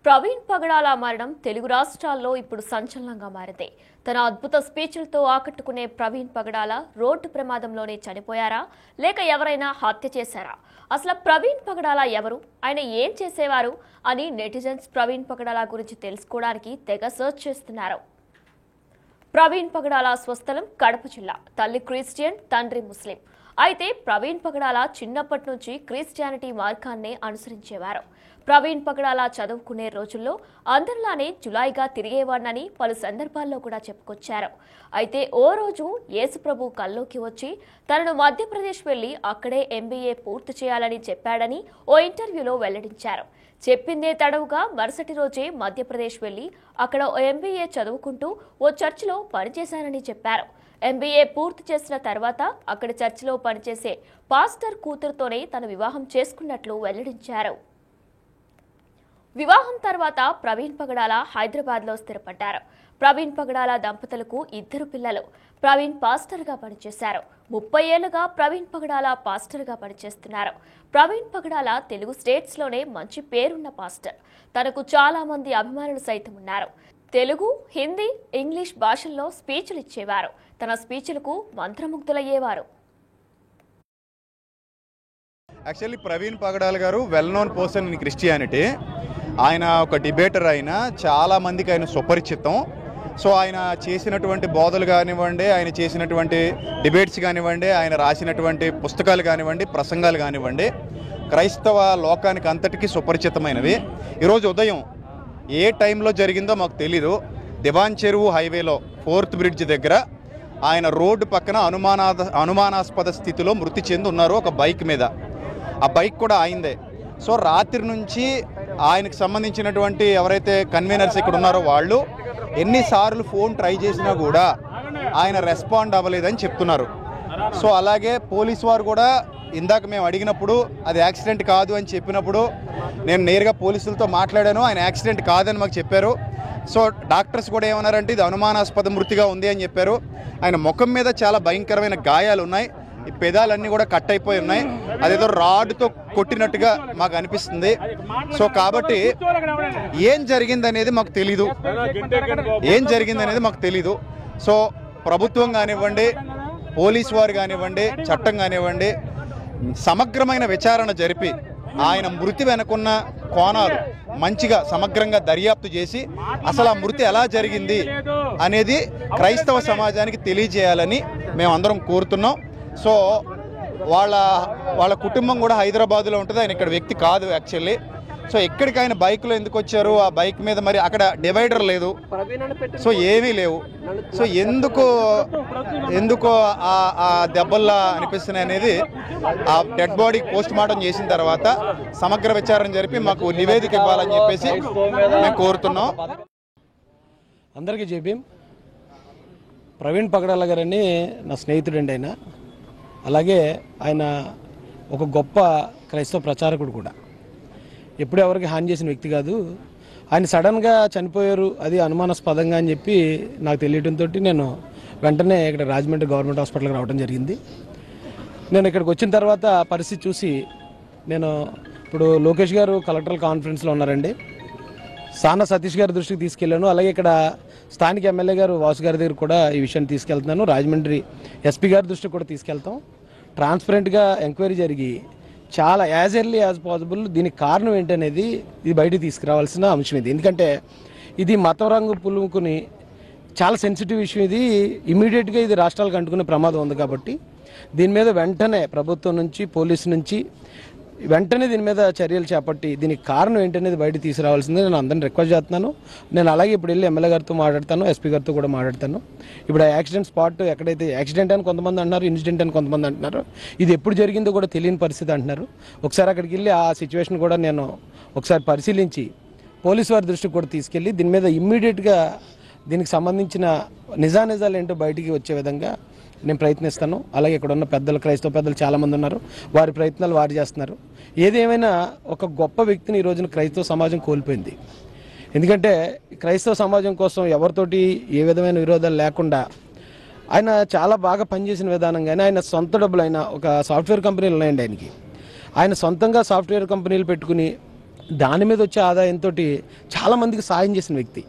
ప్రవీణ్ పగడాల మరణం తెలుగు రాష్ట్రాల్లో ఇప్పుడు సంచలనంగా మారింది. తన అద్భుత స్పీచ్లతో ఆకట్టుకునే ప్రవీణ్ పగడాల రోడ్డు ప్రమాదంలోనే చనిపోయారా లేక ఎవరైనా హత్య చేశారా? అసలు ప్రవీణ్ పగడాల ఎవరు, ఆయన ఏం చేసేవారు అని నెటిజన్స్ ప్రవీణ్ పగడాల గురించి తెలుసుకోవడానికి తెగ సర్చ్ చేస్తున్నారు. ప్రవీణ్ పగడాల స్వస్థలం కడప జిల్లా. తల్లి క్రిస్టియన్, తండ్రి ముస్లిం. అయితే ప్రవీణ్ పగడాల చిన్నప్పటి నుంచి క్రిస్టియానిటీ మార్గాన్నే అనుసరించేవారు. ప్రవీణ్ పగడాల చదువుకునే రోజుల్లో అందరిలానే జులాయిగా తిరిగేవాడినని పలు సందర్భాల్లో కూడా చెప్పుకొచ్చారు. అయితే ఓ రోజు యేసుప్రభు కల్లోకి వచ్చి తనను మధ్యప్రదేశ్ వెళ్లి అక్కడే MBA పూర్తి చేయాలని చెప్పాడని ఓ ఇంటర్వ్యూలో వెల్లడించారు. చెప్పిందే తడవుగా మరుసటి రోజే మధ్యప్రదేశ్ వెళ్లి అక్కడ MBA చదువుకుంటూ ఓ చర్చిలో పనిచేశానని చెప్పారు. MBA పూర్తి చేసిన తర్వాత అక్కడ చర్చిలో పనిచేసే పాస్టర్ కూతురుతోనే తన వివాహం చేసుకున్నట్లు వెల్లడించారు. వివాహం తర్వాత ప్రవీణ్ పగడాల హైదరాబాద్లో స్థిరపడ్డారు. ప్రవీణ్ పగడాల దంపతులకు 2 పిల్లలు. ప్రవీణ్ పాస్టర్గా పనిచేశారు. 30 ఏళ్లుగా ప్రవీణ్ పగడాల పాస్టర్గా పనిచేస్తున్నారు. ప్రవీణ్ పగడాల తెలుగు స్టేట్స్లోనే మంచి పేరున్న పాస్టర్. తనకు చాలా మంది అభిమానులు సైతం ఉన్నారు. తెలుగు, హిందీ, ఇంగ్లీష్ భాషల్లో స్పీచ్లు ఇచ్చేవారు. తన స్పీచ్లకు మంత్రముగ్ధులయ్యేవారు. యాక్చువల్లీ ప్రవీణ్ పగడాల గారు well known person in Christianity. ఆయన ఒక డిబేటర్, ఆయన చాలా మందికి ఆయన సుపరిచితం. సో ఆయన చేసినటువంటి బోధలు కానివ్వండి, ఆయన చేసినటువంటి డిబేట్స్ కానివ్వండి, ఆయన రాసినటువంటి పుస్తకాలు కానివ్వండి, ప్రసంగాలు కానివ్వండి, క్రైస్తవ లోకానికి అంతటికీ సుపరిచితమైనవి. ఈరోజు ఉదయం ఏ టైంలో జరిగిందో మాకు తెలీదు. దివాన్ చెరువు హైవేలో 4th బ్రిడ్జ్ దగ్గర ఆయన రోడ్డు పక్కన అనుమానాస్పద స్థితిలో మృతి చెంది ఉన్నారు ఒక బైక్ మీద. ఆ బైక్ కూడా ఆయిందే. సో రాత్రి నుంచి ఆయనకు సంబంధించినటువంటి ఎవరైతే కన్వీనర్స్ ఇక్కడ ఉన్నారో వాళ్ళు ఎన్నిసార్లు ఫోన్ ట్రై చేసినా కూడా ఆయన రెస్పాండ్ అవ్వలేదని చెప్తున్నారు. సో అలాగే పోలీసు వారు కూడా ఇందాక మేము అడిగినప్పుడు అది యాక్సిడెంట్ కాదు అని చెప్పినప్పుడు నేను నేరుగా పోలీసులతో మాట్లాడాను. ఆయన యాక్సిడెంట్ కాదని మాకు చెప్పారు. సో డాక్టర్స్ కూడా ఏమన్నారంటే ఇది అనుమానాస్పద మృతిగా ఉంది అని చెప్పారు. ఆయన ముఖం మీద చాలా భయంకరమైన గాయాలు ఉన్నాయి. ఈ పెదాలన్నీ కూడా కట్ అయిపోయి ఉన్నాయి. అదేదో రాడ్తో కొట్టినట్టుగా మాకు అనిపిస్తుంది. సో కాబట్టి ఏం జరిగిందనేది మాకు తెలీదు. సో ప్రభుత్వం కానివ్వండి, పోలీసు వారు కానివ్వండి, చట్టం కానివ్వండి, సమగ్రమైన విచారణ జరిపి ఆయన మృతి వెనుకున్న కోణాలు మంచిగా సమగ్రంగా దర్యాప్తు చేసి అసలు ఆ మృతి ఎలా జరిగింది అనేది క్రైస్తవ సమాజానికి తెలియజేయాలని మేమందరం కోరుతున్నాం. సో వాళ్ళ కుటుంబం కూడా హైదరాబాద్లో ఉంటుంది. ఆయన ఇక్కడ వ్యక్తి కాదు యాక్చువల్లీ. సో ఎక్కడికి ఆయన బైక్లో ఎందుకు వచ్చారు? ఆ బైక్ మీద మరి అక్కడ డివైడర్ లేదు, సో ఏమీ లేవు. సో ఎందుకు ఆ దెబ్బల్లా అనిపిస్తున్నాయి అనేది ఆ డెడ్ బాడీ పోస్ట్ మార్టం చేసిన తర్వాత సమగ్ర విచారణ జరిపి మాకు నివేదిక ఇవ్వాలని చెప్పేసి మేము కోరుతున్నాం. అందరికీ జై. ప్రవీణ్ పగడాల గారని నా స్నేహితుడండి. ఆయన అలాగే ఆయన ఒక గొప్ప క్రైస్తవ ప్రచారకుడు కూడా. ఎప్పుడు ఎవరికి హాని చేసిన వ్యక్తి కాదు. ఆయన సడన్గా చనిపోయారు, అది అనుమానాస్పదంగా అని చెప్పి నాకు తెలియడంతో నేను వెంటనే ఇక్కడ రాజమండ్రి గవర్నమెంట్ హాస్పిటల్కి రావడం జరిగింది. నేను ఇక్కడికి వచ్చిన తర్వాత పరిస్థితి చూసి నేను ఇప్పుడు లోకేష్ గారు కలెక్టరల్ కాన్ఫరెన్స్లో ఉన్నారండి. సానా సతీష్ గారి దృష్టికి తీసుకెళ్ళాను. అలాగే ఇక్కడ స్థానిక ఎమ్మెల్యే గారు వాసు గారి దగ్గర కూడా ఈ విషయాన్ని తీసుకెళ్తున్నాను. రాజమండ్రి SP గారి దృష్టికి కూడా తీసుకెళ్తాం. ట్రాన్స్పరెంట్గా ఎంక్వైరీ జరిగి చాలా యాజ్ ఎర్లీ యాజ్ పాసిబుల్ దీనికి కారణం ఏంటనేది ఇది బయటికి తీసుకురావాల్సిన అంశం ఇది. ఎందుకంటే ఇది మత రంగు పులుముకుని చాలా సెన్సిటివ్ ఇష్యూ. ఇది ఇమీడియట్గా ఇది రాష్ట్రాలకు అంటుకునే ప్రమాదం ఉంది. కాబట్టి దీని మీద వెంటనే ప్రభుత్వం నుంచి, పోలీసు నుంచి వెంటనే దీని మీద చర్యలు చేపట్టి దీనికి కారణం ఏంటనేది బయట తీసుకురావాల్సిందే నేను అందరిని రిక్వెస్ట్ చేస్తున్నాను. నేను అలాగే ఇప్పుడు వెళ్ళి ఎమ్మెల్యే గారితో మాట్లాడతాను, SP గారితో కూడా మాట్లాడతాను. ఇప్పుడు ఆ యాక్సిడెంట్ స్పాట్ ఎక్కడైతే యాక్సిడెంట్ అని కొంతమంది అంటున్నారు, ఇన్సిడెంట్ అని కొంతమంది అంటున్నారు. ఇది ఎప్పుడు జరిగిందో కూడా తెలియని పరిస్థితి అంటున్నారు. ఒకసారి అక్కడికి వెళ్ళి ఆ సిచ్యువేషన్ కూడా నేను ఒకసారి పరిశీలించి పోలీసు వారి దృష్టికి కూడా తీసుకెళ్ళి దీని మీద ఇమ్మీడియట్గా దీనికి సంబంధించిన నిజాలు ఏంటో బయటికి వచ్చే విధంగా నేను ప్రయత్నిస్తాను. అలాగే ఇక్కడ ఉన్న పెద్దలు, క్రైస్తవ పెద్దలు చాలామంది ఉన్నారు, వారి ప్రయత్నాలు వారు చేస్తున్నారు. ఏదేమైనా ఒక గొప్ప వ్యక్తిని ఈ రోజున క్రైస్తవ సమాజం కోల్పోయింది. ఎందుకంటే క్రైస్తవ సమాజం కోసం ఎవరితోటి ఏ విధమైన విరోధాలు లేకుండా ఆయన చాలా బాగా పనిచేసిన విధానంగానే ఆయన సొంత డబ్బులు, ఆయన ఒక సాఫ్ట్వేర్ కంపెనీలు ఉన్నాయండి ఆయనకి. ఆయన సొంతంగా సాఫ్ట్వేర్ కంపెనీలు పెట్టుకుని దాని మీద వచ్చే ఆదాయంతో చాలామందికి సహాయం చేసిన వ్యక్తి,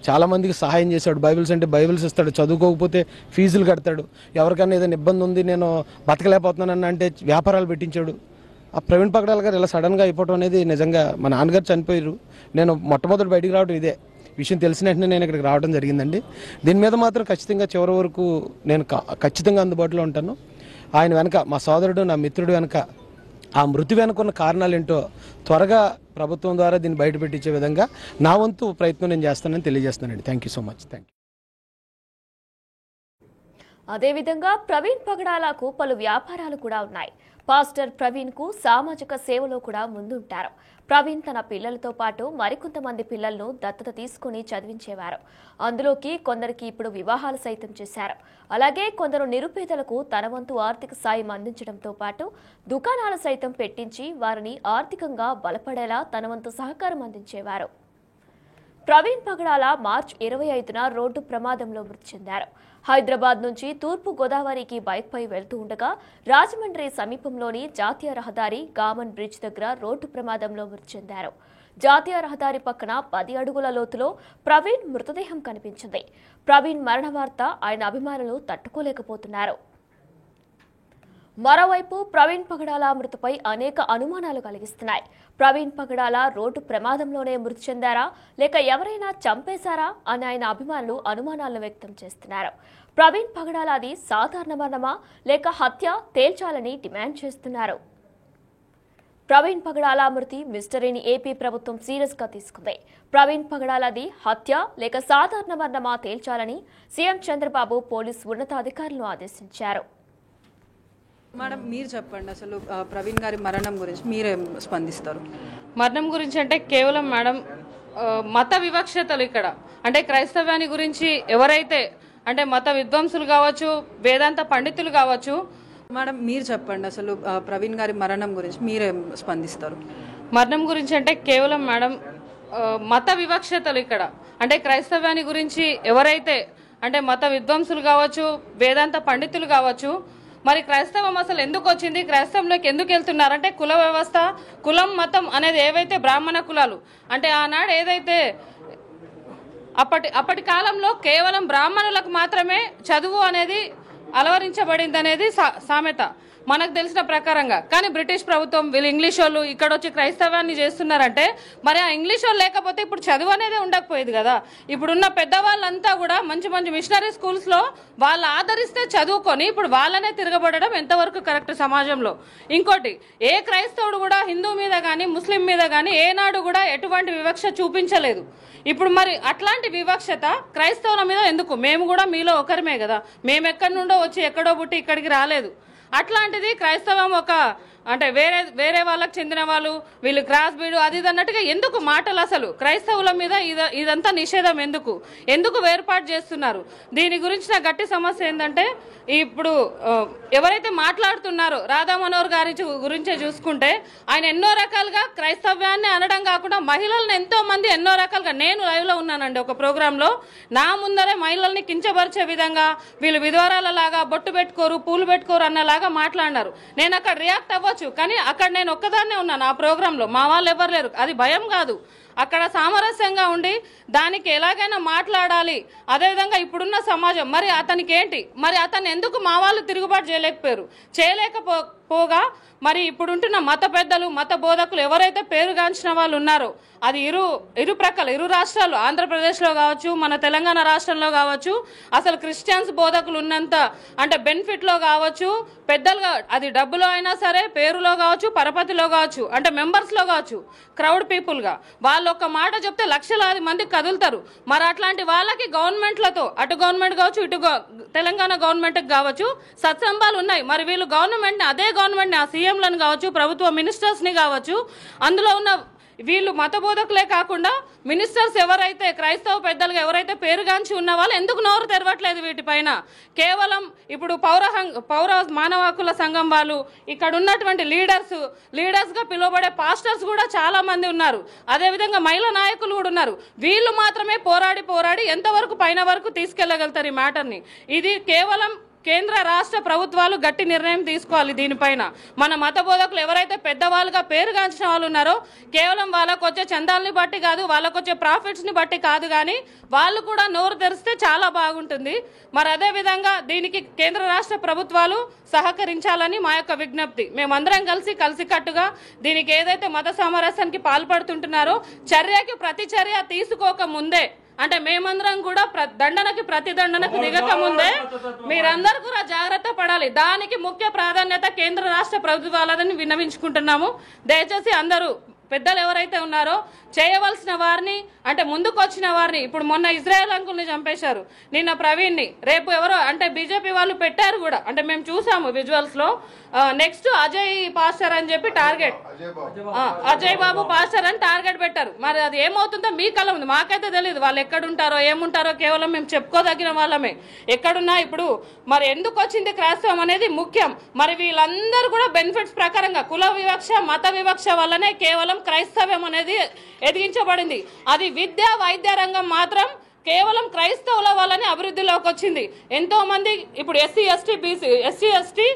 చాలామందికి సహాయం చేశాడు. బైబిల్స్ అంటే బైబిల్స్ ఇస్తాడు, చదువుకోకపోతే ఫీజులు కడతాడు, ఎవరికైనా ఏదైనా ఇబ్బంది ఉంది నేను బతకలేకపోతున్నానన్న అంటే వ్యాపారాలు పెట్టించాడు. ఆ ప్రవీణ్ పగడాల గారు ఇలా సడన్గా అయిపోవడం అనేది నిజంగా మా నాన్నగారు చనిపోయారు. నేను మొట్టమొదటి బయటికి రావడం ఇదే విషయం తెలిసిన వెంటనే నేను ఇక్కడికి రావడం జరిగిందండి. దీని మీద మాత్రం ఖచ్చితంగా చివరి వరకు నేను ఖచ్చితంగా అందుబాటులో ఉంటాను. ఆయన వెనక మా సోదరుడు, నా మిత్రుడు వెనక ఆ మృతి వెనుకున్న కారణాలు ఏంటో త్వరగా ప్రభుత్వం ద్వారా దీన్ని బయట పెట్టించే విధంగా నా వంతు ప్రయత్నం నేను చేస్తానని తెలియజేస్తానండి. Thank you so much. Thank you. అదేవిధంగా ప్రవీణ్ పగడాలకు పలు వ్యాపారాలు కూడా ఉన్నాయి. పాస్టర్ ప్రవీణ్ కు సామాజిక సేవలో కూడా ముందుంటారు. ప్రవీణ్ తన పిల్లలతో పాటు మరికొంతమంది పిల్లలను దత్తత తీసుకుని చదివించేవారు. అందులోకి కొందరికి ఇప్పుడు వివాహాలు సైతం చేశారు. అలాగే కొందరు నిరుపేదలకు తన వంతు ఆర్థిక సాయం అందించడంతో పాటు దుకాణాలు సైతం పెట్టించి వారిని ఆర్థికంగా బలపడేలా తన వంతు సహకారం అందించేవారు. ప్రవీణ్ పగడాల మార్చి 25న రోడ్డు ప్రమాదంలో మృతి చెందారు. హైదరాబాద్ నుంచి తూర్పు గోదావరికి బైక్పై వెళ్తూ ఉండగా రాజమండ్రి సమీపంలోని జాతీయ రహదారి గామన్ బ్రిడ్జ్ దగ్గర రోడ్డు ప్రమాదంలో మృతి చెందారు. జాతీయ రహదారి పక్కన 10 అడుగుల లోతులో ప్రవీణ్ మృతదేహం కనిపించింది. ప్రవీణ్ మరణ వార్త ఆయన అభిమానులు తట్టుకోలేకపోతున్నారు. మరోవైపు ప్రవీణ్ పగడాల మృతిపై అనేక అనుమానాలు కలిగిస్తున్నాయి. ప్రవీణ్ పగడాల రోడ్డు ప్రమాదంలోనే మృతి చెందారా లేక ఎవరైనా చంపేశారా అని ఆయన అభిమానులు అనుమానాలను వ్యక్తం చేస్తున్నారు. ప్రవీణ్ పగడాలది సాధారణ మరణమా లేక హత్య తేల్చాలని డిమాండ్ చేస్తున్నారు. ప్రవీణ్ పగడాల మృతి మిస్టరీని ఏపీ ప్రభుత్వం సీరియస్ గా తీసుకుంది. ప్రవీణ్ పగడాలది హత్య లేక సాధారణ మరణమా తేల్చాలని సీఎం చంద్రబాబు పోలీసు ఉన్నతాధికారులను ఆదేశించారు. మేడం మీరు చెప్పండి, అసలు ప్రవీణ్ గారి మరణం గురించి మీరేం స్పందిస్తారు? మరణం గురించి అంటే కేవలం మేడం మత వివక్షతలు ఇక్కడ అంటే క్రైస్తవ్యాన్ని గురించి ఎవరైతే అంటే మత విద్వాంసులు కావచ్చు, వేదాంత పండితులు కావచ్చు. మేడం మీరు చెప్పండి, అసలు ప్రవీణ్ గారి మరణం గురించి మీరేం స్పందిస్తారు? మరణం గురించి అంటే కేవలం మేడం మత వివక్షతలు ఇక్కడ అంటే క్రైస్తవ్యాన్ని గురించి ఎవరైతే అంటే మత విద్వాంసులు కావచ్చు, వేదాంత పండితులు కావచ్చు. మరి క్రైస్తవం అసలు ఎందుకు వచ్చింది, క్రైస్తవంలోకి ఎందుకు వెళ్తున్నారంటే కుల వ్యవస్థ, కులం, మతం అనేది ఏవైతే బ్రాహ్మణ కులాలు అంటే ఆనాడు ఏదైతే అప్పటి కాలంలో కేవలం బ్రాహ్మణులకు మాత్రమే చదువు అనేది అలవరించబడింది అనేది సామెత మనకు తెలిసిన ప్రకారంగా. కానీ బ్రిటిష్ ప్రభుత్వం వీళ్ళు ఇంగ్లీష్ వాళ్ళు ఇక్కడ వచ్చి క్రైస్తవాన్ని చేస్తున్నారంటే మరి ఆ ఇంగ్లీష్ వాళ్ళు లేకపోతే ఇప్పుడు చదువు అనేది ఉండకపోయేది కదా. ఇప్పుడున్న పెద్దవాళ్ళంతా కూడా మంచి మంచి మిషనరీ స్కూల్స్లో వాళ్ళు ఆదరిస్తే చదువుకొని ఇప్పుడు వాళ్ళనే తిరగబడడం ఎంతవరకు కరెక్ట్ సమాజంలో. ఇంకోటి, ఏ క్రైస్తవుడు కూడా హిందూ మీద కానీ ముస్లిం మీద కానీ ఏనాడు కూడా ఎటువంటి వివక్ష చూపించలేదు. ఇప్పుడు మరి అట్లాంటి వివక్షత క్రైస్తవుల మీద ఎందుకు? మేము కూడా మీలో ఒకరిమే కదా, మేము ఎక్కడి నుండో వచ్చి ఎక్కడో పుట్టి ఇక్కడికి రాలేదు. అట్లాంటిది క్రైస్తవం ఒక అంటే వేరే వాళ్ళకి చెందిన వాళ్ళు వీళ్ళు క్రాస్ బీడు అది అన్నట్టుగా ఎందుకు మాటలు? అసలు క్రైస్తవుల మీద ఇదంతా నిషేధం ఎందుకు వేర్పాటు చేస్తున్నారు? దీని గురించిన గట్టి సమస్య ఏంటంటే ఇప్పుడు ఎవరైతే మాట్లాడుతున్నారో రాధా మనోహర్ గారి గురించే చూసుకుంటే ఆయన ఎన్నో రకాలుగా క్రైస్తవ్యాన్ని అనడం కాకుండా మహిళలను ఎంతో మంది ఎన్నో రకాలుగా, నేను లైవ్ లో ఉన్నానండి ఒక ప్రోగ్రామ్ లో, నా ముందరే మహిళల్ని కించపరిచే విధంగా వీళ్ళు విధవరాల లాగా బొట్టు పెట్టుకోరు పూలు పెట్టుకోరు అన్నలాగా మాట్లాడినారు. నేను అక్కడ రియాక్ట్ అవ్వచ్చు, కానీ అక్కడ నేను ఒక్కదాన్నే ఉన్నాను ఆ ప్రోగ్రామ్ లో, మా వాళ్ళు ఎవరు లేరు. అది భయం కాదు, అక్కడ సామరస్యంగా ఉండి దానికి ఎలాగైనా మాట్లాడాలి. అదేవిధంగా ఇప్పుడున్న సమాజం మరి అతనికి ఏంటి, మరి అతను ఎందుకు మా వాళ్ళు తిరుగుబాటు చేయలేకపోగా మరి ఇప్పుడుంటున్న మత పెద్దలు మత బోధకులు ఎవరైతే పేరుగాంచిన వాళ్ళు ఉన్నారో అది ఇరు ప్రక్కల ఇరు రాష్ట్రాలు, ఆంధ్రప్రదేశ్లో కావచ్చు మన తెలంగాణ రాష్ట్రంలో కావచ్చు, అసలు క్రిస్టియన్స్ బోధకులు ఉన్నంత అంటే బెనిఫిట్లో కావచ్చు, పెద్దలుగా అది డబ్బులో అయినా సరే, పేరులో కావచ్చు, పరపతిలో కావచ్చు, అంటే మెంబర్స్లో కావచ్చు, క్రౌడ్ పీపుల్గా వాళ్ళు ఒక్క మాట చెప్తే లక్షలాది మంది కదులుతారు. మరి అట్లాంటి వాళ్ళకి గవర్నమెంట్లతో అటు గవర్నమెంట్ కావచ్చు ఇటు తెలంగాణ గవర్నమెంట్కి కావచ్చు సత్సంబాలు ఉన్నాయి. మరి వీళ్ళు గవర్నమెంట్ని అదే గవర్నమెంట్ని ఆ సీఎంలను కావచ్చు ప్రభుత్వ మినిస్టర్స్ని కావచ్చు అందులో ఉన్న వీళ్ళు మత బోధకులే కాకుండా మినిస్టర్స్ ఎవరైతే క్రైస్తవ పెద్దలుగా ఎవరైతే పేరుగాంచి ఉన్న వాళ్ళు ఎందుకు నోరు తెరవట్లేదు వీటిపైన? కేవలం ఇప్పుడు పౌర మానవ హక్కుల సంఘం వాళ్ళు, ఇక్కడ ఉన్నటువంటి లీడర్స్గా పిలువబడే పాస్టర్స్ కూడా చాలా మంది ఉన్నారు, అదేవిధంగా మహిళా నాయకులు కూడా ఉన్నారు. వీళ్ళు మాత్రమే పోరాడి ఎంతవరకు పైన వరకు తీసుకెళ్లగలుగుతారు ఈ మ్యాటర్ని? ఇది కేవలం కేంద్ర రాష్ట్ర ప్రభుత్వాలు గట్టి నిర్ణయం తీసుకోవాలి దీనిపైన. మన మత బోధకులు ఎవరైతే పెద్దవాళ్ళుగా పేరుగాంచిన వాళ్ళు ఉన్నారో కేవలం వాళ్ళకు వచ్చే చందాలని బట్టి కాదు, వాళ్ళకు వచ్చే ప్రాఫిట్స్ని బట్టి కాదు, కానీ వాళ్ళు కూడా నోరు తెరిస్తే చాలా బాగుంటుంది. మరి అదే విధంగా దీనికి కేంద్ర రాష్ట్ర ప్రభుత్వాలు సహకరించాలని మా యొక్క విజ్ఞప్తి. మేమందరం కలిసికట్టుగా దీనికి ఏదైతే మత సామరస్యానికి పాల్పడుతుంటున్నారో చర్యకి ప్రతి చర్య తీసుకోక ముందే, అంటే మేమందరం కూడా దండనకి ప్రతిదండనకు దిగక ముందే మీరందరూ కూడా జాగ్రత్త పడాలి. దానికి ముఖ్య ప్రాధాన్యత కేంద్ర రాష్ట్ర ప్రభుత్వాలని విన్నవించుకుంటున్నాము. దయచేసి అందరూ పెద్దలు ఎవరైతే ఉన్నారో చేయవలసిన వారిని, అంటే ముందుకు వచ్చిన వారిని, ఇప్పుడు మొన్న ఇజ్రాయెల్ అంకుల్ని చంపేశారు, నిన్న ప్రవీణ్ని, రేపు ఎవరో అంటే బీజేపీ వాళ్ళు పెట్టారు కూడా, అంటే మేము చూసాము విజువల్స్ లో. నెక్స్ట్ అజయ్ పాస్టర్ అని చెప్పి టార్గెట్, అజయ్ బాబు పాస్టర్ అని టార్గెట్ పెట్టారు. మరి అది ఏమవుతుందో మీ కళ ఉంది, మాకైతే తెలియదు వాళ్ళు ఎక్కడుంటారో ఏముంటారో, కేవలం మేము చెప్పుకోదగిన వాళ్ళమే. ఎక్కడున్నా ఇప్పుడు మరి ఎందుకు వచ్చింది క్రైస్తవం అనేది ముఖ్యం. మరి వీళ్ళందరూ కూడా బెనిఫిట్స్ ప్రకారంగా కుల వివక్ష మత వివక్ష వల్లనే కేవలం క్రైస్తవం అనేది ఎదిగించబడింది. అది విద్య వైద్య రంగం మాత్రం కేవలం క్రైస్తవుల వల్లనే అభివృద్ధిలోకి వచ్చింది. ఎంతో మంది ఇప్పుడు ఎస్సీ ఎస్టీ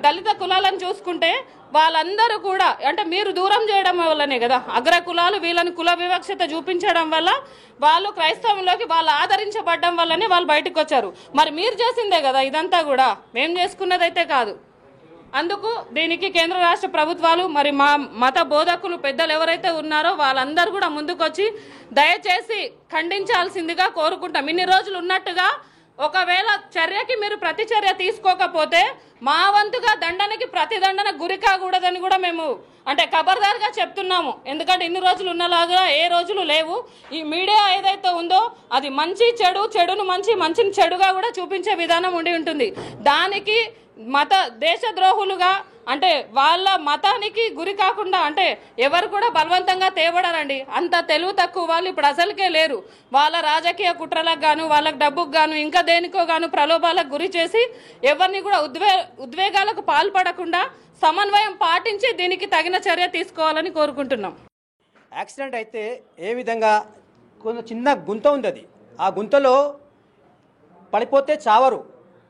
దళిత కులాలను చూసుకుంటే వాళ్ళందరూ కూడా అంటే మీరు దూరం చేయడం వల్లనే కదా, అగ్ర కులాలు వీళ్ళని కుల వివక్షత చూపించడం వల్ల వాళ్ళు క్రైస్తవంలోకి వాళ్ళు ఆదరించబడడం వల్లనే వాళ్ళు బయటకు వచ్చారు. మరి మీరు చేసిందే కదా ఇదంతా కూడా, మేము చేసుకున్నదైతే కాదు. అందుకు దీనికి కేంద్ర రాష్ట్ర ప్రభుత్వాలు మరి మా మత బోధకులు పెద్దలు ఎవరైతే ఉన్నారో వాళ్ళందరూ కూడా ముందుకొచ్చి దయచేసి ఖండించాల్సిందిగా కోరుకుంటాం. ఇన్ని రోజులు ఉన్నట్టుగా ఒకవేళ చర్యకి మీరు ప్రతి చర్య తీసుకోకపోతే మా వంతుగా దండనకి ప్రతిదండన గురి కాకూడదని కూడా మేము అంటే ఖబర్దార్గా చెప్తున్నాము. ఎందుకంటే ఇన్ని రోజులు ఉన్నలాగా ఏ రోజులు లేవు. ఈ మీడియా ఏదైతే ఉందో అది మంచి చెడు, చెడును మంచి, మంచిని చెడుగా కూడా చూపించే విధానం ఉండి ఉంటుంది. దానికి మత దేశద్రోహులుగా అంటే వాళ్ళ మతానికి గురి కాకుండా అంటే ఎవరు కూడా బలవంతంగా తేబడరండి. అంత తెలివి తక్కువ వాళ్ళు ఇప్పుడు అసలుకే లేరు. వాళ్ళ రాజకీయ కుట్రలకు గాను, వాళ్ళకి డబ్బుకు గాను, ఇంకా దేనికో గాను ప్రలోభాలకు గురి చేసి ఎవరిని కూడా ఉద్వేగాలకు పాల్పడకుండా సమన్వయం పాటించి దీనికి తగిన చర్య తీసుకోవాలని కోరుకుంటున్నాం. యాక్సిడెంట్ అయితే ఏ విధంగా కొంచెం చిన్న గుంత ఉంది, అది ఆ గుంతలో పడిపోతే చావరు.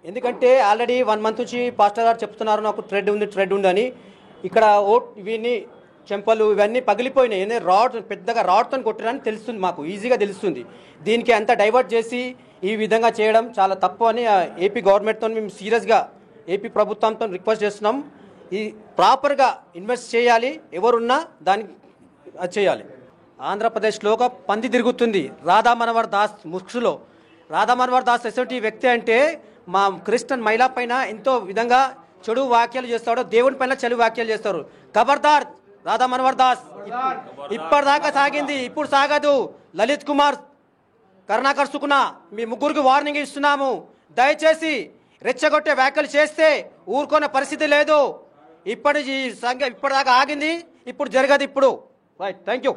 ఎందుకంటే ఆల్రెడీ 1 month నుంచి పాస్టర్ గారు చెప్తున్నారు నాకు థ్రెడ్ ఉంది అని. ఇక్కడ ఇవన్నీ చెంపలు ఇవన్నీ పగిలిపోయినాయి. పెద్దగా రాడ్తో కొట్టిరని తెలుస్తుంది, మాకు ఈజీగా తెలుస్తుంది. దీనికి అంతా డైవర్ట్ చేసి ఈ విధంగా చేయడం చాలా తప్పు అని ఏపీ గవర్నమెంట్తో మేము సీరియస్గా ఏపీ ప్రభుత్వంతో రిక్వెస్ట్ చేస్తున్నాం. ఈ ప్రాపర్గా ఇన్వెస్ట్ చేయాలి, ఎవరున్నా దానికి చేయాలి. ఆంధ్రప్రదేశ్లో ఒక పంది తిరుగుతుంది రాధా మనోహర్ దాస్ ముఖ్యులో. రాధా మనోహర్ దాస్ ఎటువంటి వ్యక్తి అంటే మా క్రిస్టియన్ మహిళ పైన ఎంతో విధంగా చెడు వ్యాఖ్యలు చేస్తాడు, దేవుని పైన చెడు వ్యాఖ్యలు చేస్తారు. ఖబర్దార్ రాధా మనోహర్ దాస్. ఇప్పటిదాకా సాగింది, ఇప్పుడు సాగదు. లలిత్ కుమార్, కరుణాకర్ సుకున, మీ ముగ్గురికి వార్నింగ్ ఇస్తున్నాము. దయచేసి రెచ్చగొట్టే వ్యాఖ్యలు చేస్తే ఊరుకునే పరిస్థితి లేదు. ఇప్పటిదాకా ఆగింది, ఇప్పుడు జరగదు ఇప్పుడు. Right, thank you.